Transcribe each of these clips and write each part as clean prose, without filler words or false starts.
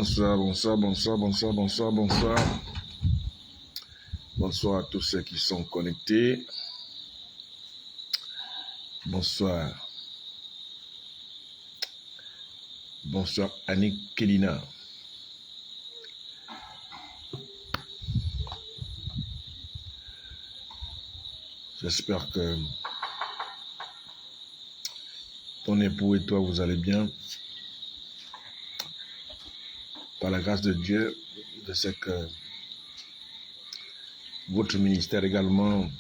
Bonsoir, bonsoir, bonsoir, bonsoir, bonsoir, bonsoir. Bonsoir à tous ceux qui sont connectés. Bonsoir. Bonsoir Annick Kelina. J'espère que ton époux et toi, vous allez bien. Par la grâce de Dieu, je sais que votre ministère également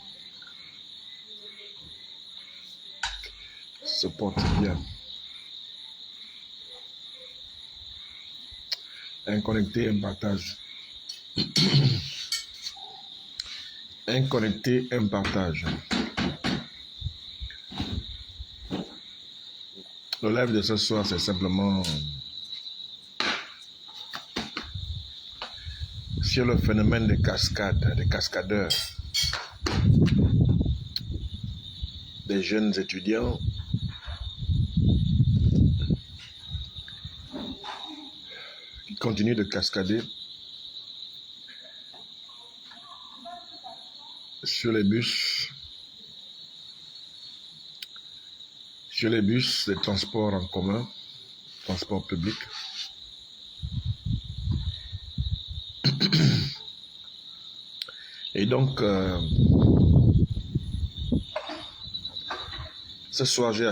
se porte bien. Un connecté, un partage. Un connecté, un partage. Le live de ce soir, c'est simplement sur le phénomène des cascades, des cascadeurs, des jeunes étudiants qui continuent de cascader sur les bus, des transports en commun, transports publics. Et donc, ce soir, j'ai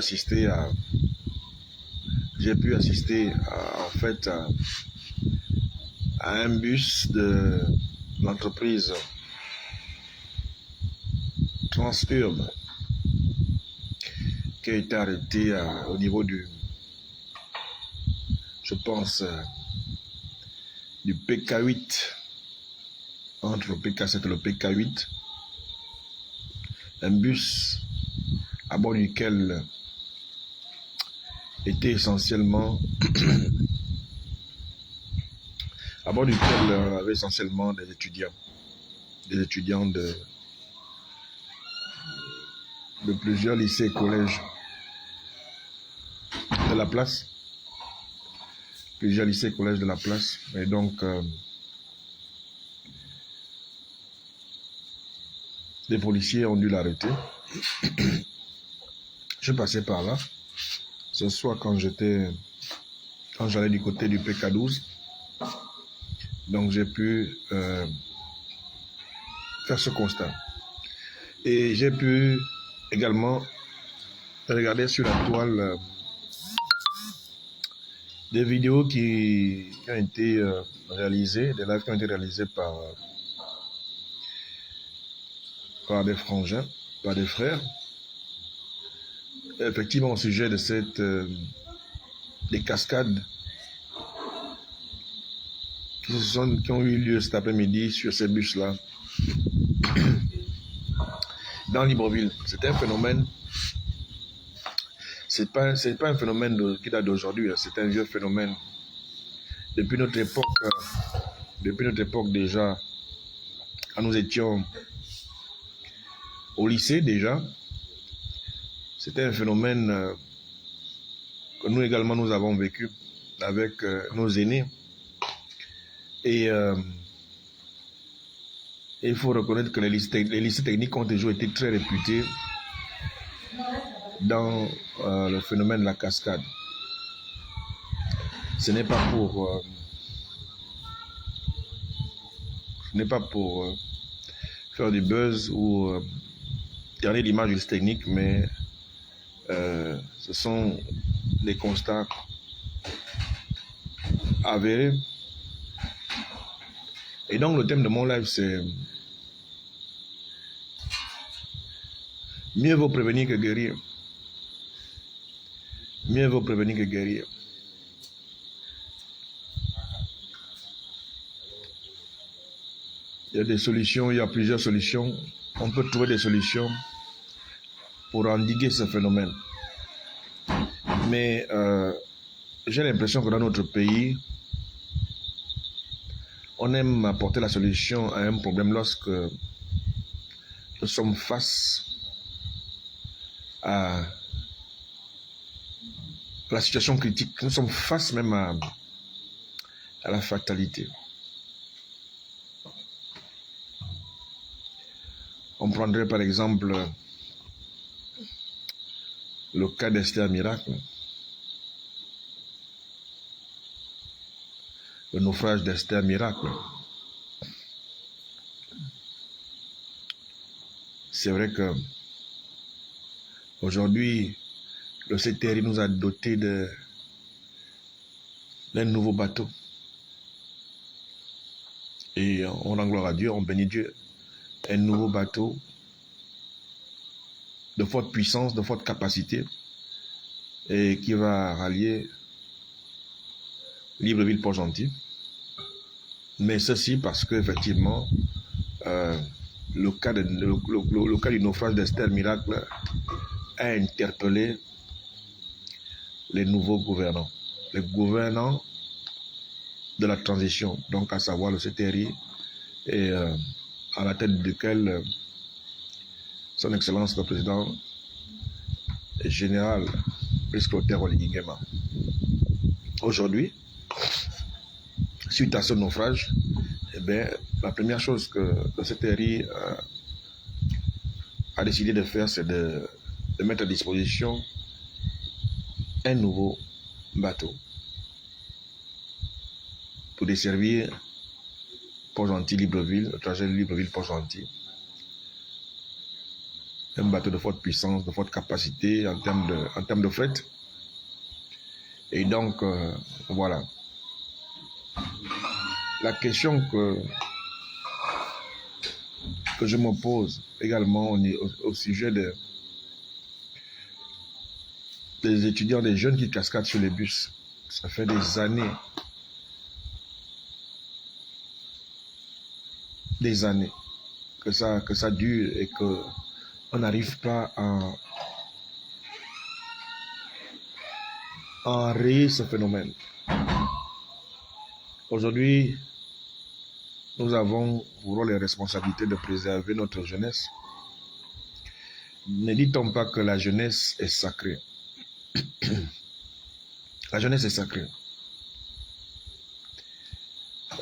pu assister à un bus de l'entreprise Transurb qui a été arrêté au niveau du PK8, entre le PK7 et le PK8, un bus à bord duquel avait essentiellement des étudiants de plusieurs lycées et collèges de la place. Et donc, les policiers ont dû l'arrêter. Je passais par là. Ce soir, quand j'allais du côté du PK12, donc j'ai pu faire ce constat. Et j'ai pu également regarder sur la toile des vidéos qui ont été réalisées, des lives qui ont été réalisés par des frangins, par des frères. Effectivement, au sujet de des cascades qui ont eu lieu cet après-midi sur ces bus-là dans Libreville. C'est un phénomène, c'est pas un phénomène qui date d'aujourd'hui, c'est un vieux phénomène. Depuis notre époque déjà, quand nous étions au lycée déjà, c'était un phénomène que nous également nous avons vécu avec nos aînés. Et il faut reconnaître que les lycées techniques ont toujours été très réputés dans le phénomène de la cascade. Ce n'est pas pour faire du buzz ou garder l'image du lycée technique, mais ce sont des constats avérés. Et donc le thème de mon live, c'est mieux vaut prévenir que guérir. Mieux vaut prévenir que guérir. Il y a des solutions, il y a plusieurs solutions. On peut trouver des solutions pour endiguer ce phénomène. Mais j'ai l'impression que dans notre pays, on aime apporter la solution à un problème lorsque nous sommes face à la situation critique. Nous sommes face même à à la fatalité. On prendrait par exemple le cas d'Esther Miracle, le naufrage d'Esther Miracle. C'est vrai que aujourd'hui, le CTRI nous a doté d'un nouveau bateau. Et on rend gloire à Dieu, on bénit Dieu. Un nouveau bateau de forte puissance, de forte capacité, et qui va rallier Libreville-Port-Gentil. Mais ceci parce qu'effectivement, le cas du naufrage d'Esther Miracle a interpellé les nouveaux gouvernants. Les gouvernants de la transition, donc à savoir le CTRI, et à la tête duquel son Excellence le Président Général Brice-Clotaire Oligui Nguema. Aujourd'hui, suite à ce naufrage, eh bien, la première chose que le CTRI a décidé de faire, c'est de mettre à disposition un nouveau bateau pour desservir Port-Gentil-Libreville, le trajet Libreville-Port-Gentil. Un bateau de forte puissance, de forte capacité en termes de fret. Et donc, voilà. La question que je me pose également au sujet des étudiants, des jeunes qui cascadent sur les bus. Ça fait des années que ça dure et qu'on n'arrive pas à enrayer ce phénomène. Aujourd'hui, nous avons pour rôle et responsabilité de préserver notre jeunesse. Ne dit-on pas que la jeunesse est sacrée? La jeunesse est sacrée.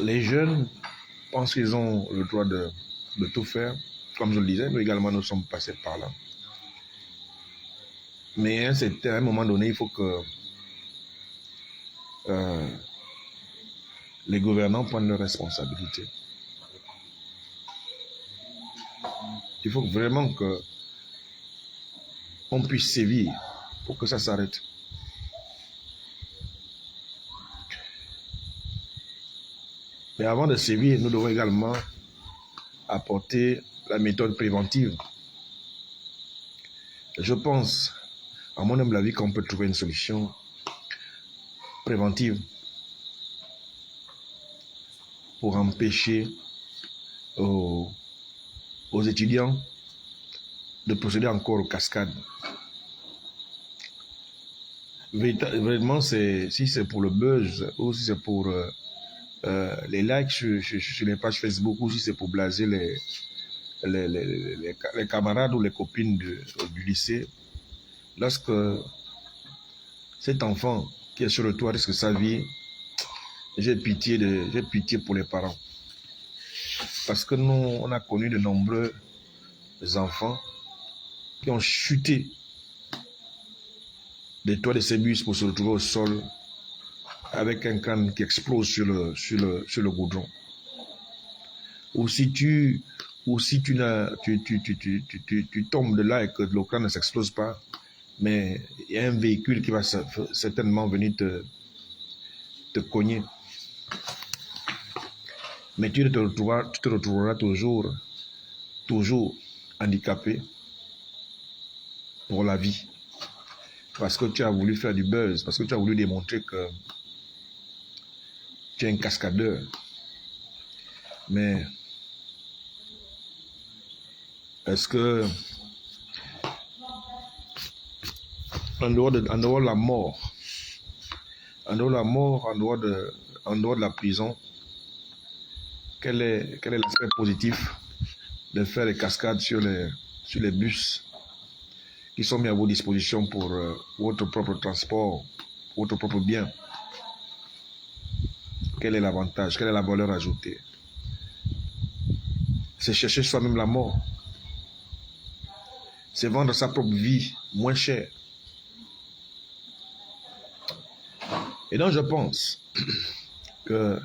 Les jeunes pensent qu'ils ont le droit de tout faire. Comme je le disais, nous également nous sommes passés par là. Mais à un moment donné, il faut que les gouvernants prennent leurs responsabilités. Il faut vraiment qu'on puisse sévir pour que ça s'arrête. Mais avant de sévir, nous devons également apporter la méthode préventive. Je pense, à mon humble avis, qu'on peut trouver une solution préventive pour empêcher aux étudiants de procéder encore aux cascades. Vraiment, si c'est pour le buzz ou si c'est pour les likes sur les pages Facebook ou si c'est pour blaser les camarades ou les copines du lycée, lorsque cet enfant qui est sur le toit risque sa vie, j'ai pitié pour les parents. Parce que nous, on a connu de nombreux enfants qui ont chuté des toits de ces bus pour se retrouver au sol avec un crâne qui explose sur le goudron. Ou si tu tombes de là et que le crâne ne s'explose pas, mais il y a un véhicule qui va certainement venir te cogner. Mais tu te retrouveras toujours handicapé pour la vie. Parce que tu as voulu faire du buzz, parce que tu as voulu démontrer que tu es un cascadeur. Mais est-ce que en dehors de la mort, en dehors de la prison, quel est l'aspect positif de faire des cascades sur les bus qui sont mis à vos dispositions pour votre propre transport, votre propre bien? quel est l'avantage, quelle est la valeur ajoutée? C'est chercher soi-même la mort. C'est vendre sa propre vie moins cher. Et donc je pense que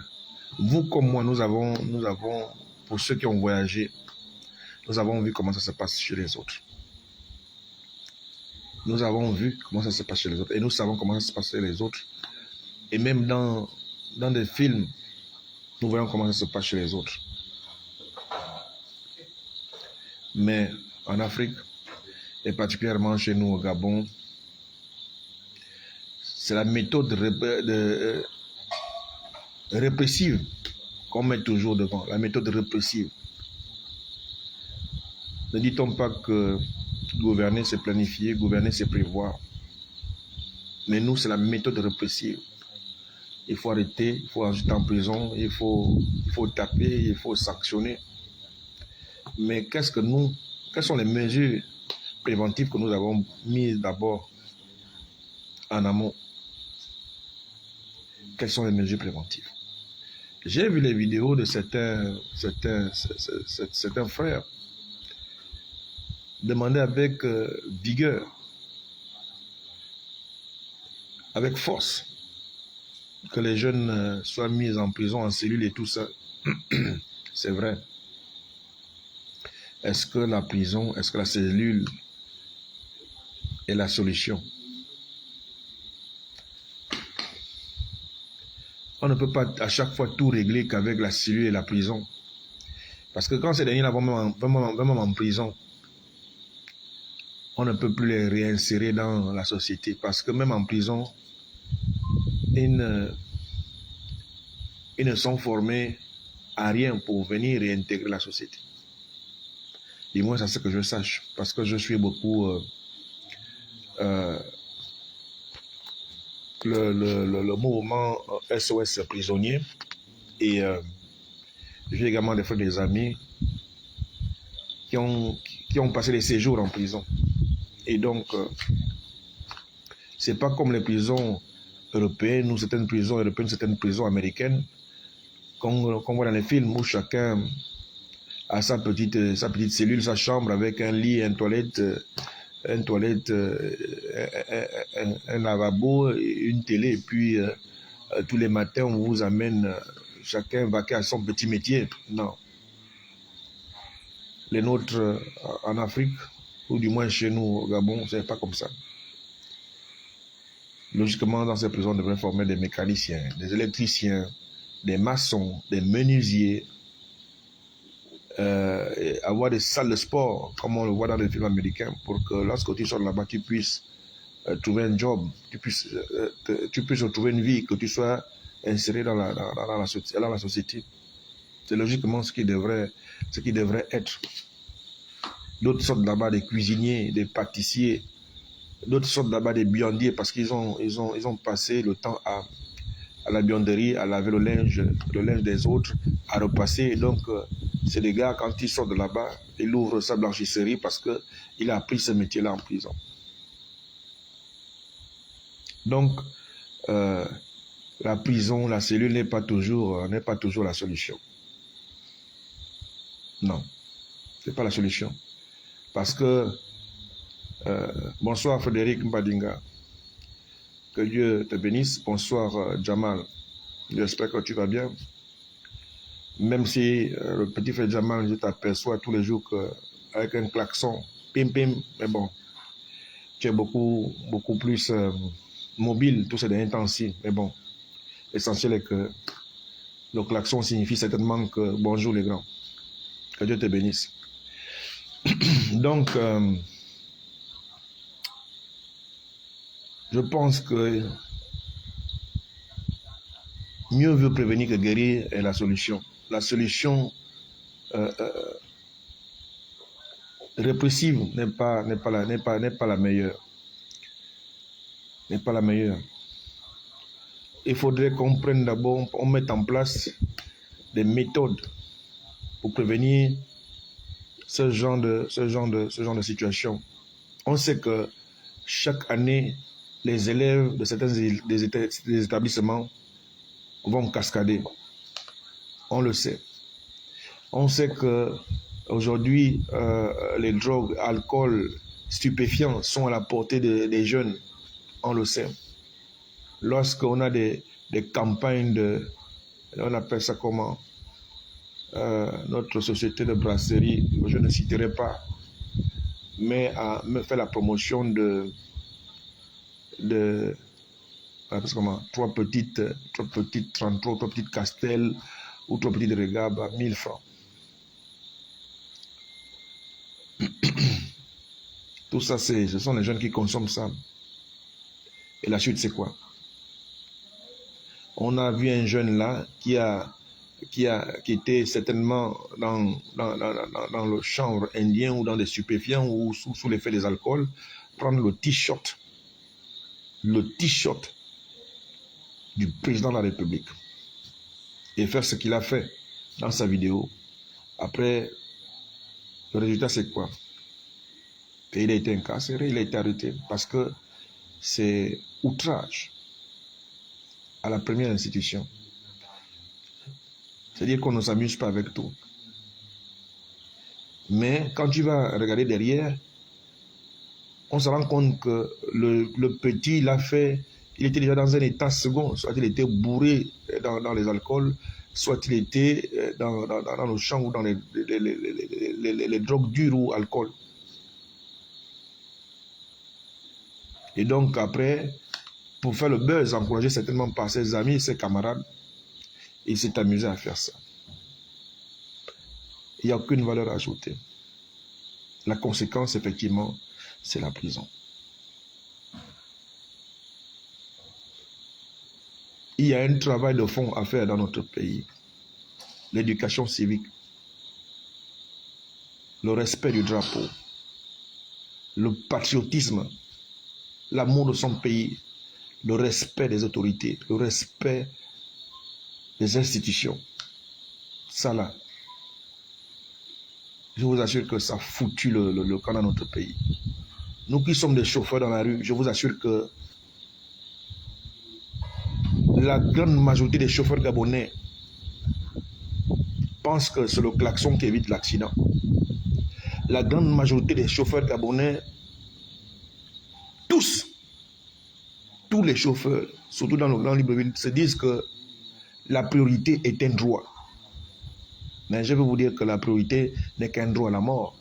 vous comme moi, nous avons, pour ceux qui ont voyagé, nous avons vu comment ça se passe chez les autres. Nous avons vu comment ça se passe chez les autres. Et nous savons comment ça se passe chez les autres. Et même dans des films, nous voyons comment ça se passe chez les autres. Mais en Afrique, et particulièrement chez nous au Gabon, c'est la méthode répressive qu'on met toujours devant, la méthode répressive. Ne dit-on pas que gouverner c'est planifier, gouverner c'est prévoir. Mais nous, c'est la méthode répressive. Il faut arrêter, il faut ajouter en prison, il faut taper, il faut sanctionner. Mais quelles sont les mesures préventives que nous avons mises d'abord en amont? Quelles sont les mesures préventives? J'ai vu les vidéos de certains frères demander avec vigueur, avec force, que les jeunes soient mis en prison, en cellule et tout ça. C'est vrai. Est-ce que la prison, est-ce que la cellule est la solution? On ne peut pas à chaque fois tout régler qu'avec la cellule et la prison. Parce que quand ces derniers vont même en prison, on ne peut plus les réinsérer dans la société. Parce que même en prison, ils ne sont formés à rien pour venir réintégrer la société. Et moi, c'est ce que je sache. Parce que je suis beaucoup le mouvement SOS prisonnier. Et j'ai également des frères, des amis qui ont passé des séjours en prison. Et donc, c'est pas comme les prisons européennes ou certaines prisons européennes, certaines prisons américaines, qu'on voit dans les films où chacun a sa petite cellule, sa chambre avec un lit, une toilette, un lavabo, une télé. Et puis, tous les matins, on vous amène chacun vaquer à son petit métier. Non. Les nôtres en Afrique, ou du moins chez nous au Gabon, c'est pas comme ça. Logiquement, dans ces prisons, on devrait former des mécaniciens, des électriciens, des maçons, des menuisiers, avoir des salles de sport, comme on le voit dans les films américains, pour que lorsque tu sors là-bas, tu puisses trouver un job, tu puisses retrouver une vie, que tu sois inséré dans la société. C'est logiquement ce qui devrait être. D'autres sortent là-bas des cuisiniers, des pâtissiers. D'autres sortent là-bas des buandiers parce qu'ils ont passé le temps à la buanderie, à laver le linge des autres, à repasser. Donc, c'est des gars, quand ils sortent de là-bas, ils ouvrent sa blanchisserie parce qu'il a appris ce métier-là en prison. Donc, la prison, la cellule n'est pas toujours la solution. Non, c'est pas la solution. Parce que, bonsoir Frédéric Mbadinga, que Dieu te bénisse. Bonsoir Jamal, j'espère que tu vas bien. Même si le petit frère Jamal, je t'aperçois tous les jours avec un klaxon, pim pim, mais bon, tu es beaucoup plus mobile tous ces derniers temps-ci, mais bon, l'essentiel est que le klaxon signifie certainement que bonjour les grands, que Dieu te bénisse. Donc, je pense que mieux vaut prévenir que guérir est la solution. La solution répressive n'est pas la meilleure. N'est pas la meilleure. Il faudrait qu'on prenne d'abord, on mette en place des méthodes pour prévenir ce genre de situation. On sait que chaque année, les élèves de certains des établissements vont cascader. On le sait. On sait que aujourd'hui, les drogues, alcool, stupéfiants sont à la portée des jeunes. On le sait. Lorsqu'on a des campagnes de, on appelle ça comment, notre société de brasserie, je ne citerai pas, mais à me faire la promotion de comment, trois petites 33, trois petites Castel ou trois petites Régab à 1000 francs. Tout ça, ce sont les jeunes qui consomment ça. Et la suite, c'est quoi? On a vu un jeune là qui était certainement dans le chanvre indien ou dans des stupéfiants ou sous l'effet des alcools, prendre le t-shirt du président de la République et faire ce qu'il a fait dans sa vidéo. Après, le résultat, c'est quoi? Et il a été incarcéré, il a été arrêté parce que c'est outrage à la première institution. C'est-à-dire qu'on ne s'amuse pas avec tout. Mais quand tu vas regarder derrière, on se rend compte que le petit l'a fait, il était déjà dans un état second, soit il était bourré dans les alcools, soit il était dans le champ ou dans les drogues dures ou alcool. Et donc après, pour faire le buzz, encouragé certainement par ses amis, ses camarades, il s'est amusé à faire ça. Il n'y a aucune valeur ajoutée. La conséquence, effectivement, c'est la prison. Il y a un travail de fond à faire dans notre pays. L'éducation civique, le respect du drapeau, le patriotisme, l'amour de son pays, le respect des autorités, le respect des institutions. Ça là, je vous assure que ça a foutu le camp dans notre pays. Nous qui sommes des chauffeurs dans la rue, je vous assure que la grande majorité des chauffeurs gabonais pensent que c'est le klaxon qui évite l'accident. La grande majorité des chauffeurs gabonais, tous les chauffeurs, surtout dans le Grand Libreville, se disent que la priorité est un droit. Mais je veux vous dire que la priorité n'est qu'un droit à la mort.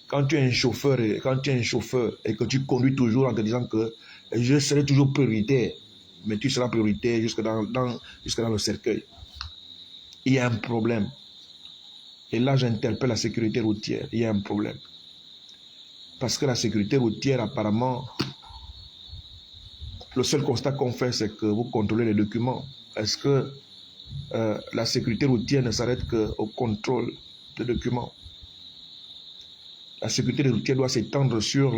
Quand tu es un chauffeur et que tu conduis toujours en te disant que je serai toujours prioritaire, mais tu seras prioritaire jusque dans le cercueil, il y a un problème. Et là, j'interpelle la sécurité routière. Il y a un problème. Parce que la sécurité routière, apparemment, le seul constat qu'on fait, c'est que vous contrôlez les documents. Est-ce que la sécurité routière ne s'arrête qu'au contrôle des documents? La sécurité routière doit s'étendre sur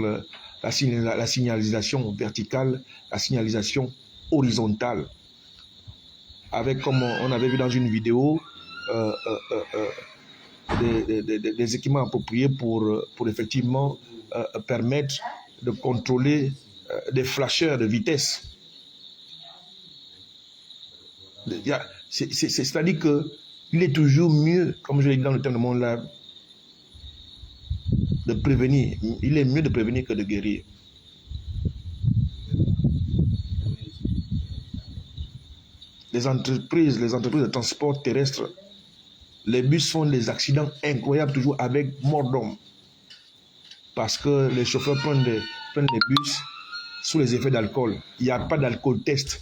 la signalisation verticale, la signalisation horizontale. Avec, comme on avait vu dans une vidéo, des équipements appropriés pour effectivement permettre de contrôler des flasheurs de vitesse. C'est-à-dire qu'il est toujours mieux, comme je l'ai dit dans le terme de mon lab, de prévenir. Il est mieux de prévenir que de guérir. Les entreprises de transport terrestre, les bus font des accidents incroyables toujours avec mort d'homme. Parce que les chauffeurs prennent des bus sous les effets d'alcool. Il n'y a pas d'alcool test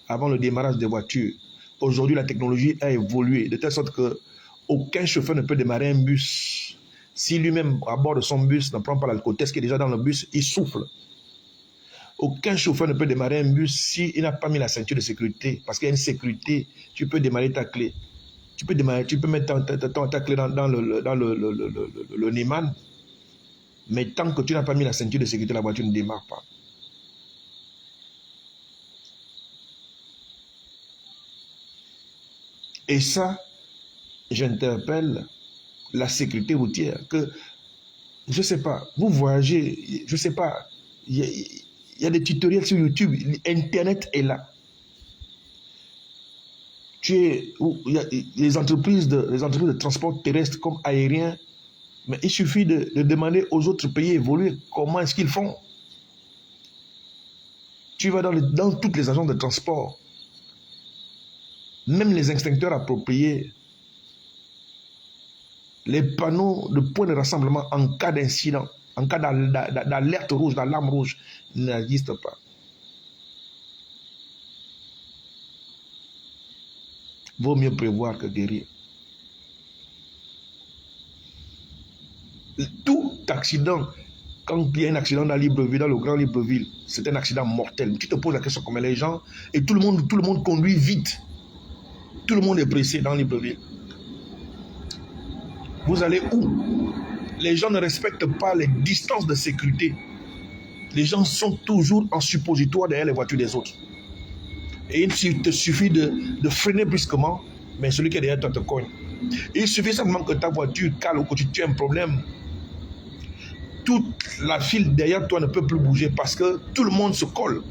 avant le démarrage des voitures. Aujourd'hui, la technologie a évolué de telle sorte que aucun chauffeur ne peut démarrer un bus. Si lui-même, à bord de son bus, ne prend pas l'alcool test qui est déjà dans le bus, il souffle. Aucun chauffeur ne peut démarrer un bus s'il n'a pas mis la ceinture de sécurité. Parce qu'il y a une sécurité, tu peux démarrer ta clé. Tu peux mettre ta clé dans le Neyman. Mais tant que tu n'as pas mis la ceinture de sécurité, la voiture ne démarre pas. Et ça, j'interpelle la sécurité routière. Que, je ne sais pas, vous voyagez, je ne sais pas, il y a des tutoriels sur YouTube, Internet est là. Il y a les entreprises de transport terrestre comme aérien, mais il suffit de demander aux autres pays évolués comment est-ce qu'ils font. Tu vas dans toutes les agences de transport, même les extincteurs appropriés, les panneaux de point de rassemblement en cas d'incident, en cas d'alerte rouge, d'alarme rouge, n'existent pas. Vaut mieux prévoir que guérir. Tout accident, quand il y a un accident dans Libreville, dans le grand Libreville, c'est un accident mortel. Tu te poses la question comment les gens, et tout le monde conduit vite. Tout le monde est pressé dans Libreville. Vous allez où? Les gens ne respectent pas les distances de sécurité. Les gens sont toujours en suppositoire derrière les voitures des autres. Et il te suffit de freiner brusquement, mais celui qui est derrière toi te cogne. Il suffit simplement que ta voiture cale ou que tu aies un problème. Toute la file derrière toi ne peut plus bouger parce que tout le monde se colle.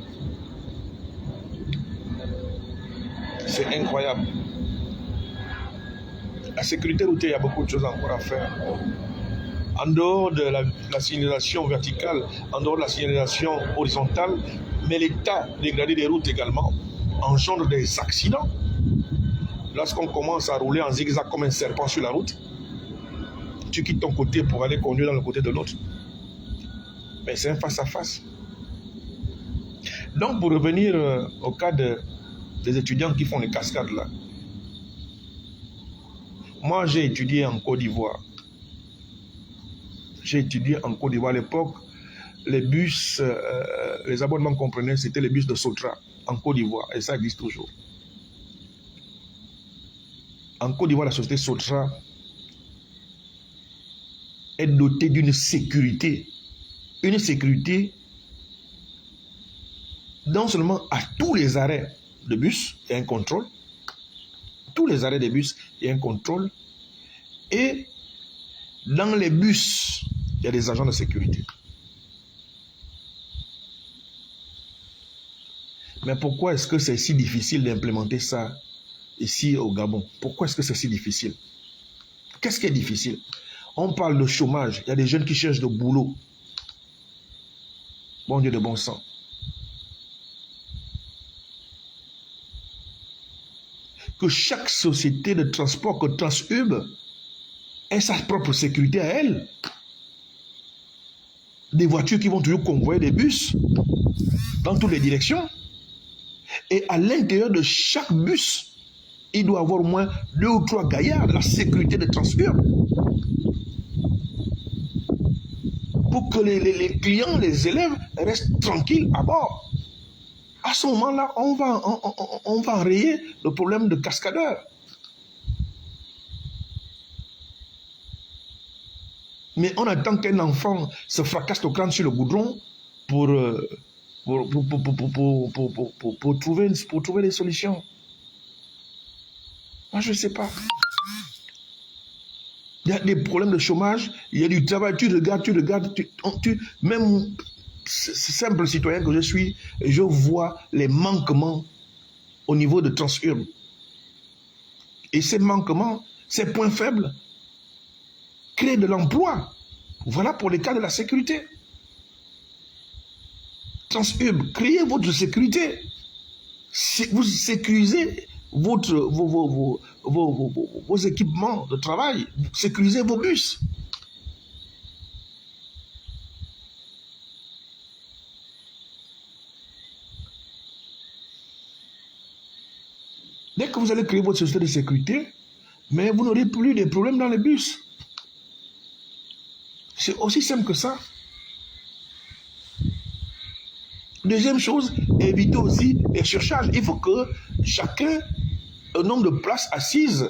C'est incroyable. La sécurité routière, il y a beaucoup de choses encore à faire. En dehors de la signalisation verticale, en dehors de la signalisation horizontale, mais l'état dégradé des routes également engendre des accidents. Lorsqu'on commence à rouler en zigzag comme un serpent sur la route, tu quittes ton côté pour aller conduire dans le côté de l'autre. Mais c'est un face-à-face. Donc, pour revenir au cas des étudiants qui font les cascades là, moi j'ai étudié en Côte d'Ivoire. J'ai étudié en Côte d'Ivoire à l'époque. Les bus, les abonnements qu'on prenait, c'était les bus de Sotra en Côte d'Ivoire. Et ça existe toujours. En Côte d'Ivoire, la société Sotra est dotée d'une sécurité. Une sécurité non seulement à tous les arrêts de bus, il y a un contrôle. Tous les arrêts de bus, il y a un contrôle. Et dans les bus, il y a des agents de sécurité. Mais pourquoi est-ce que c'est si difficile d'implémenter ça ici au Gabon? Pourquoi est-ce que c'est si difficile? Qu'est-ce qui est difficile? On parle de chômage. Il y a des jeunes qui cherchent de boulot. Bon Dieu de bon sang. Que chaque société de transport, que Transub, ait sa propre sécurité à elle. Des voitures qui vont toujours convoyer des bus dans toutes les directions. Et à l'intérieur de chaque bus, il doit y avoir au moins 2 ou 3 gaillards de la sécurité de Transub. Pour que les clients, les élèves restent tranquilles à bord. À ce moment-là, on va enrayer le problème de cascadeurs. Mais on attend qu'un enfant se fracasse le crâne sur le goudron pour trouver des solutions. Moi, je ne sais pas. Il y a des problèmes de chômage, il y a du travail, tu regardes, même simple citoyen que je suis, je vois les manquements au niveau de Transub. Et ces manquements, ces points faibles, créent de l'emploi. Voilà pour les cas de la sécurité. Transub, créez votre sécurité. Vous sécurisez vos équipements de travail, sécurisez vos bus. Dès que vous allez créer votre société de sécurité, mais vous n'aurez plus de problèmes dans les bus. C'est aussi simple que ça. Deuxième chose, évitez aussi les surcharges. Il faut que chacun, un nombre de places assises,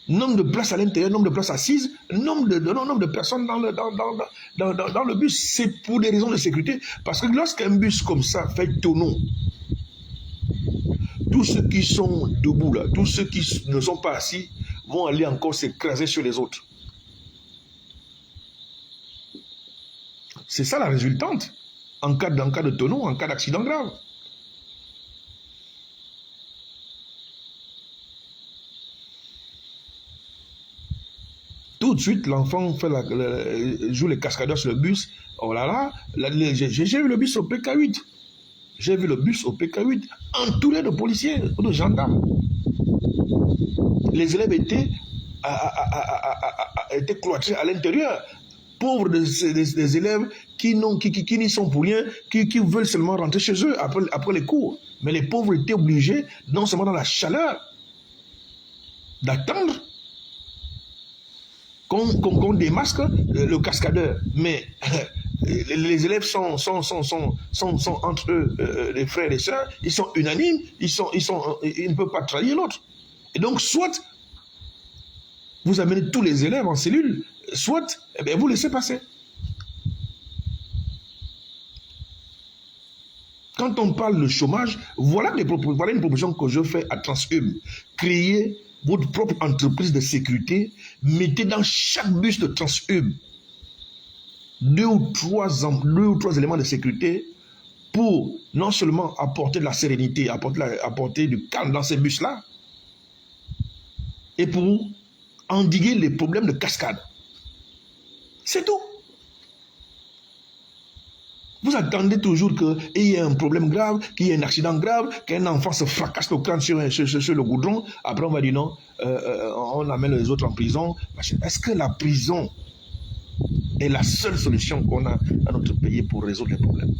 nombre de places à l'intérieur, nombre de places assises, nombre de personnes dans le bus. C'est pour des raisons de sécurité. Parce que lorsqu'un bus comme ça fait tonneau, tous ceux qui sont debout là, tous ceux qui ne sont pas assis, vont aller encore s'écraser sur les autres. C'est ça la résultante. En cas de tonneau, en cas d'accident grave. Tout de suite, l'enfant joue les cascadeurs sur le bus. Oh là là, j'ai vu le bus au PK8. J'ai vu le bus au PK8, entouré de policiers, de gendarmes. Les élèves étaient cloîtrés à l'intérieur. Pauvres des élèves qui n'y sont pour rien, qui veulent seulement rentrer chez eux après les cours. Mais les pauvres étaient obligés, non seulement dans la chaleur, d'attendre qu'on démasque le cascadeur. Mais les élèves sont entre eux, les frères et les sœurs, ils sont unanimes, ils ne peuvent pas trahir l'autre. Et donc, soit vous amenez tous les élèves en cellule, soit vous laissez passer. Quand on parle de chômage, voilà une proposition que je fais à Transhum. Créer votre propre entreprise de sécurité, mettez dans chaque bus de Transhum 2 ou 3 éléments de sécurité pour non seulement apporter de la sérénité, apporter du calme dans ces bus-là, et pour endiguer les problèmes de cascade. C'est tout. Vous attendez toujours qu'il y ait un problème grave, qu'il y ait un accident grave, qu'un enfant se fracasse le crâne sur le goudron. Après, on va dire non, on amène les autres en prison. Est-ce que la prison est la seule solution qu'on a dans notre pays pour résoudre les problèmes?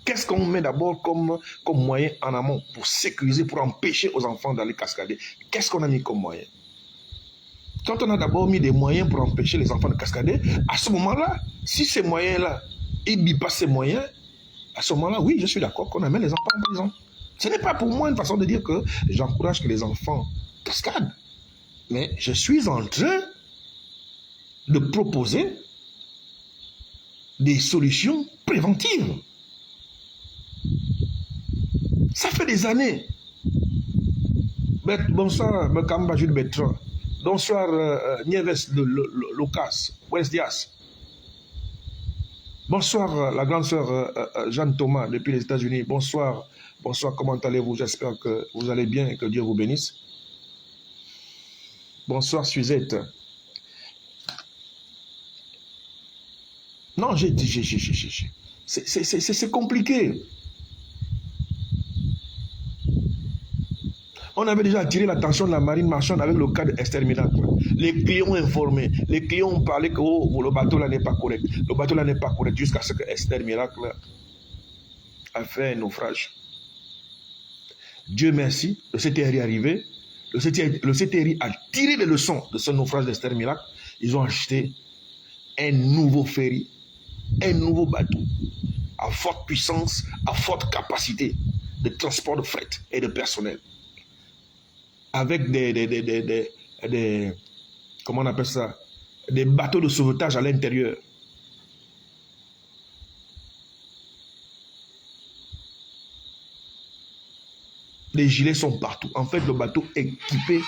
Qu'est-ce qu'on met d'abord comme moyen en amont pour sécuriser, pour empêcher aux enfants d'aller cascader? Qu'est-ce qu'on a mis comme moyen? Quand on a d'abord mis des moyens pour empêcher les enfants de cascader, à ce moment-là, si ces moyens-là, ils bypassent ces moyens, à ce moment-là, oui, je suis d'accord qu'on amène les enfants en prison. Ce n'est pas pour moi une façon de dire que j'encourage que les enfants cascadent. Mais je suis en train de proposer des solutions préventives. Ça fait des années. Bonsoir, Mekamba Jules Bertrand. Bonsoir, Nieves Lucas, West Dias. Bonsoir, la grande sœur Jeanne Thomas, depuis les États-Unis. Bonsoir, comment allez-vous? J'espère que vous allez bien et que Dieu vous bénisse. Bonsoir, Suzette. Non, c'est compliqué. On avait déjà attiré l'attention de la marine marchande avec le cas de Esther Miracle. Les clients ont informé, les clients ont parlé que le bateau là n'est pas correct. Le bateau là n'est pas correct jusqu'à ce que Esther Miracle a fait un naufrage. Dieu merci, le CTRI est arrivé. Le CTRI a tiré les leçons de ce naufrage d'Esther Miracle. Ils ont acheté un nouveau ferry, un nouveau bateau à forte puissance, à forte capacité de transport de fret et de personnel. Avec des comment on appelle ça, des bateaux de sauvetage à l'intérieur. Les gilets sont partout. En fait, le bateau est équipé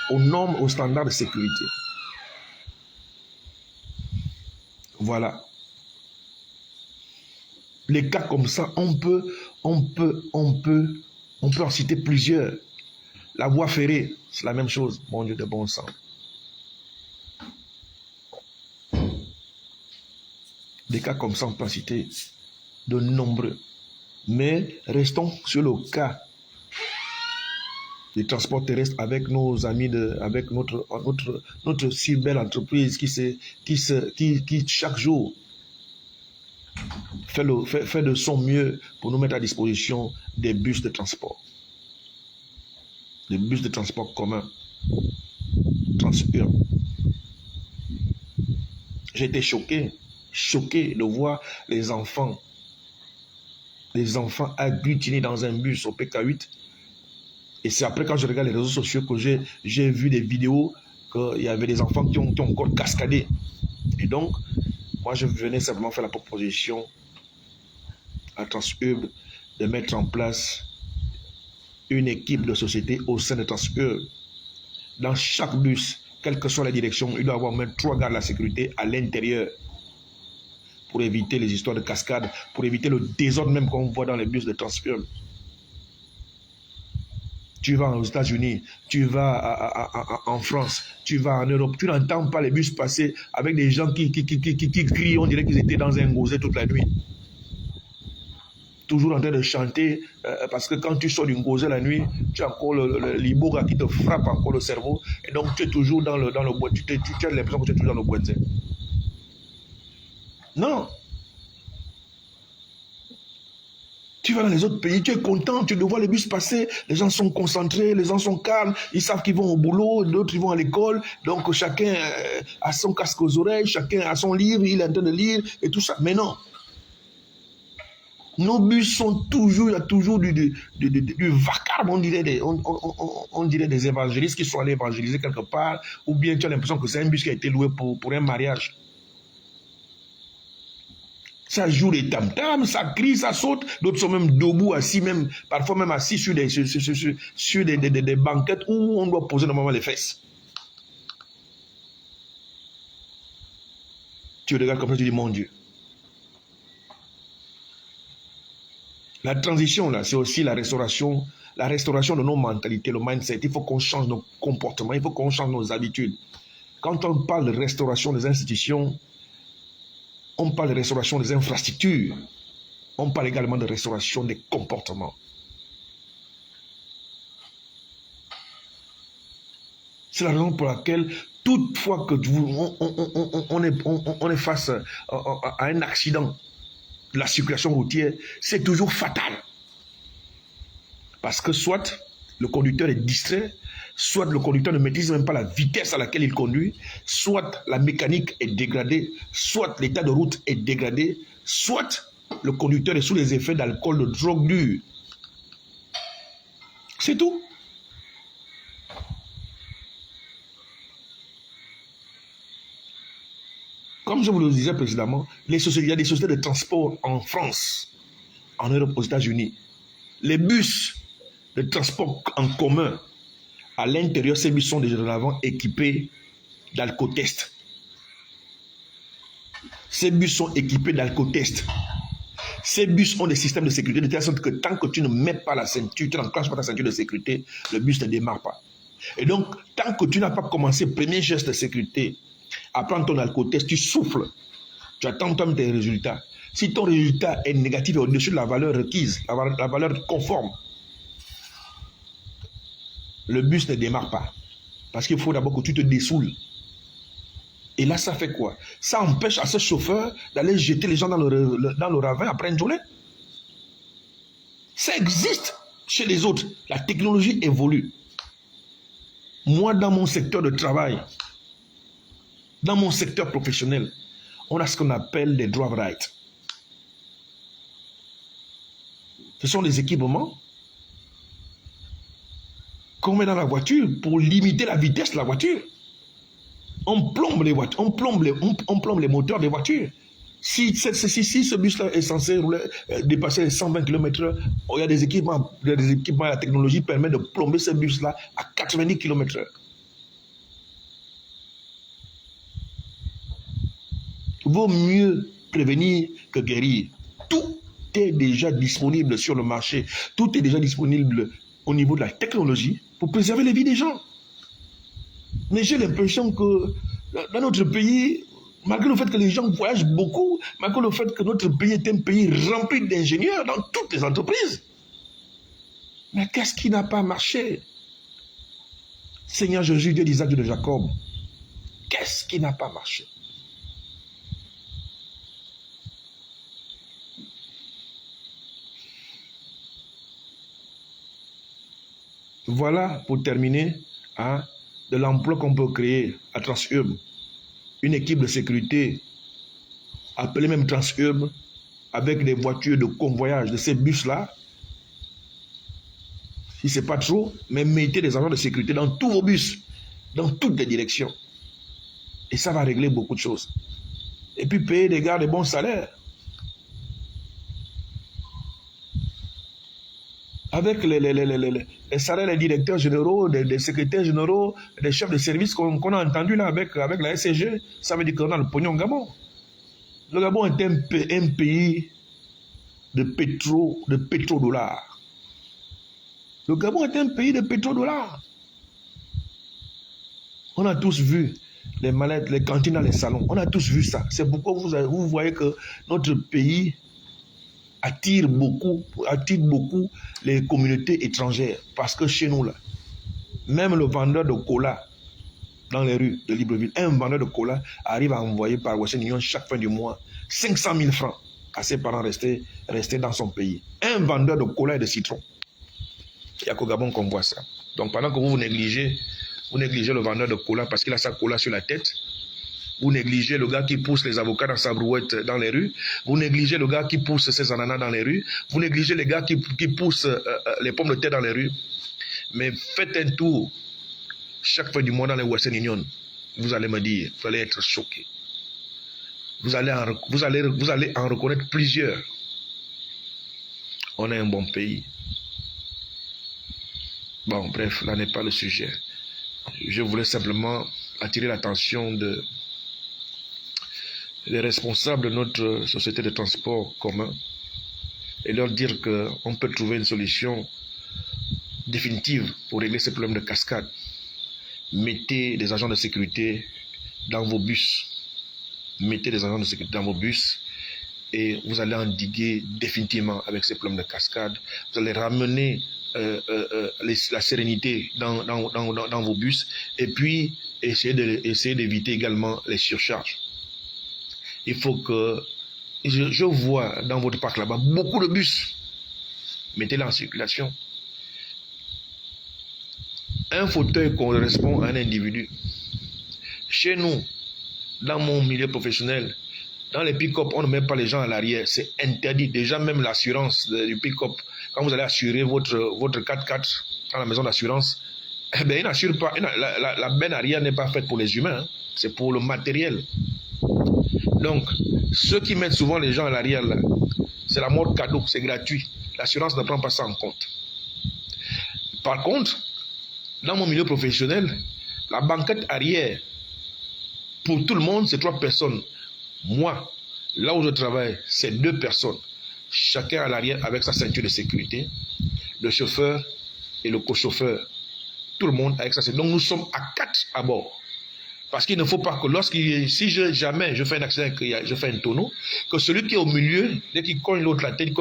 aux normes, aux standards de sécurité. Voilà. Les cas comme ça, on peut en citer plusieurs. La voie ferrée, c'est la même chose, mon Dieu de bon sang. Des cas comme ça, on peut en citer de nombreux. Mais restons sur le cas des transports terrestres avec nos amis, avec notre si belle entreprise qui chaque jour fait de son mieux pour nous mettre à disposition des bus de transport. Des bus de transport commun, Transhum. J'ai été choqué de voir les enfants agglutinés dans un bus au PK8. Et c'est après quand je regarde les réseaux sociaux que j'ai vu des vidéos qu'il y avait des enfants qui ont encore cascadé. Et donc, moi je venais simplement faire la proposition à Transhum de mettre en place une équipe de société au sein de Transhum. Dans chaque bus, quelle que soit la direction, il doit y avoir même 3 gardes de la sécurité à l'intérieur pour éviter les histoires de cascade, pour éviter le désordre même qu'on voit dans les bus de Transhum. Tu vas aux États-Unis, tu vas en France, tu vas en Europe, tu n'entends pas les bus passer avec des gens qui crient, on dirait qu'ils étaient dans un gosset toute la nuit. Toujours en train de chanter, parce que quand tu sors d'une gosette la nuit, tu as encore l'iboga qui te frappe encore le cerveau, et donc tu es toujours dans le bois, tu as l'impression que tu es toujours dans le bois. Non. Tu vas dans les autres pays, tu es content, tu vois les bus passer, les gens sont concentrés, les gens sont calmes, ils savent qu'ils vont au boulot, d'autres ils vont à l'école, donc chacun a son casque aux oreilles, chacun a son livre, il est en train de lire et tout ça. Mais non. Nos bus sont toujours, il y a toujours du vacarme, on dirait des évangélistes qui sont allés évangéliser quelque part, ou bien tu as l'impression que c'est un bus qui a été loué pour un mariage. Ça joue les tam-tams, ça crie, ça saute. D'autres sont même debout, assis, même, parfois même assis sur des banquettes où on doit poser normalement les fesses. Tu regardes comme ça, tu dis, mon Dieu. La transition, là, c'est aussi la restauration de nos mentalités, le mindset. Il faut qu'on change nos comportements, il faut qu'on change nos habitudes. Quand on parle de restauration des institutions, on parle de restauration des infrastructures. On parle également de restauration des comportements. C'est la raison pour laquelle, toutefois que on est face à un accident de la circulation routière, c'est toujours fatal. Parce que soit le conducteur est distrait, soit le conducteur ne maîtrise même pas la vitesse à laquelle il conduit, soit la mécanique est dégradée, soit l'état de route est dégradé, soit le conducteur est sous les effets d'alcool, de drogue dure. C'est tout. Comme je vous le disais précédemment, il y a des sociétés de transport en France, en Europe, aux États-Unis. Les bus de transport en commun, à l'intérieur, ces bus sont déjà équipés d'alcotest. Ces bus sont équipés d'alcotest. Ces bus ont des systèmes de sécurité de telle sorte que tant que tu ne mets pas la ceinture, tu n'enclenches pas ta ceinture de sécurité, le bus ne démarre pas. Et donc, tant que tu n'as pas commencé le premier geste de sécurité, à prendre ton alcotest, tu souffles, tu attends tes résultats. Si ton résultat est négatif et au-dessus de la valeur requise, la valeur conforme, le bus ne démarre pas. Parce qu'il faut d'abord que tu te dessoules. Et là, ça fait quoi? Ça empêche à ce chauffeur d'aller jeter les gens dans le ravin après une journée. Ça existe chez les autres. La technologie évolue. Moi, dans mon secteur de travail, dans mon secteur professionnel, on a ce qu'on appelle les drive rights. Ce sont des équipements qu'on met dans la voiture pour limiter la vitesse de la voiture. On plombe les voitures, on plombe les moteurs des voitures. Si ce bus-là est censé dépasser les 120 km/h, il y a des équipements, la technologie permet de plomber ce bus-là à 90 km/h. Vaut mieux prévenir que guérir. Tout est déjà disponible sur le marché. Tout est déjà disponible au niveau de la technologie pour préserver les vies des gens. Mais j'ai l'impression que dans notre pays, malgré le fait que les gens voyagent beaucoup, malgré le fait que notre pays est un pays rempli d'ingénieurs dans toutes les entreprises, mais qu'est-ce qui n'a pas marché? Seigneur Jésus, Dieu d'Isaac, Dieu de Jacob, qu'est-ce qui n'a pas marché? Voilà, pour terminer, de l'emploi qu'on peut créer à Transurb. Une équipe de sécurité, appelée même Transurb, avec des voitures de convoyage de ces bus-là. Si ce n'est pas trop, mais mettez des agents de sécurité dans tous vos bus, dans toutes les directions. Et ça va régler beaucoup de choses. Et puis payer des gars de bons salaires. Avec les salaires des directeurs généraux, des secrétaires généraux, des chefs de service qu'on a entendu là avec la SCG, ça veut dire qu'on a le pognon au Gabon. Le Gabon est un pays de pétrodollars. Le Gabon est un pays de pétrodollars. On a tous vu les mallettes, les cantines dans les salons. On a tous vu ça. C'est pourquoi vous voyez que notre pays attire beaucoup les communautés étrangères. Parce que chez nous, là, même le vendeur de cola dans les rues de Libreville, un vendeur de cola arrive à envoyer par Western Union chaque fin du mois 500 000 francs à ses parents rester dans son pays. Un vendeur de cola et de citron. Il n'y a qu'au Gabon qu'on voit ça. Donc pendant que vous négligez le vendeur de cola parce qu'il a sa cola sur la tête, vous négligez le gars qui pousse les avocats dans sa brouette dans les rues, vous négligez le gars qui pousse ses ananas dans les rues, vous négligez les gars qui poussent les pommes de terre dans les rues. Mais faites un tour chaque fin du mois dans les Western Union. Vous allez me dire, vous allez être choqué. Vous allez en reconnaître plusieurs. On est un bon pays. Bon, bref, là n'est pas le sujet. Je voulais simplement attirer l'attention des responsables de notre société de transport commun et leur dire qu'on peut trouver une solution définitive pour régler ces problèmes de cascade. Mettez des agents de sécurité dans vos bus. Mettez des agents de sécurité dans vos bus et vous allez endiguer définitivement avec ces problèmes de cascade. Vous allez ramener la sérénité dans vos bus et puis essayer d'éviter également les surcharges. Il faut que... Je vois dans votre parc là-bas beaucoup de bus. Mettez-les en circulation. Un fauteuil correspond à un individu. Chez nous, dans mon milieu professionnel, dans les pick-up, on ne met pas les gens à l'arrière. C'est interdit. Déjà, même l'assurance du pick-up, quand vous allez assurer votre 4x4 dans la maison d'assurance, eh bien, il n'assure pas. La benne arrière n'est pas faite pour les humains. Hein. C'est pour le matériel. Donc, ceux qui mettent souvent les gens à l'arrière, c'est la mort cadeau, c'est gratuit. L'assurance ne prend pas ça en compte. Par contre, dans mon milieu professionnel, la banquette arrière, pour tout le monde, c'est 3 personnes. Moi, là où je travaille, c'est 2 personnes. Chacun à l'arrière avec sa ceinture de sécurité. Le chauffeur et le co-chauffeur. Tout le monde avec sa ceinture. Donc nous sommes à 4 à bord. Parce qu'il ne faut pas que si jamais je fais un accident, que je fais un tonneau, que celui qui est au milieu, dès qu'il cogne l'autre la tête,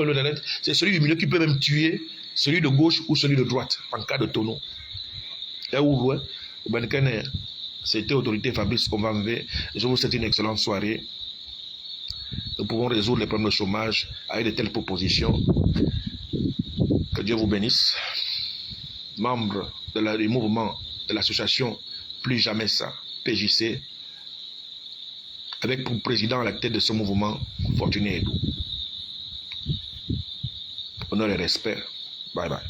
c'est celui du milieu qui peut même tuer celui de gauche ou celui de droite en cas de tonneau. Là où c'était Autorité Fabrice Kombambe. Je vous souhaite une excellente soirée. Nous pouvons résoudre les problèmes de chômage avec de telles propositions. Que Dieu vous bénisse. Membre du mouvement de l'association Plus Jamais Ça, PJC, avec pour président à la tête de ce mouvement, Fortuné Edou. Honneur et respect. Bye bye.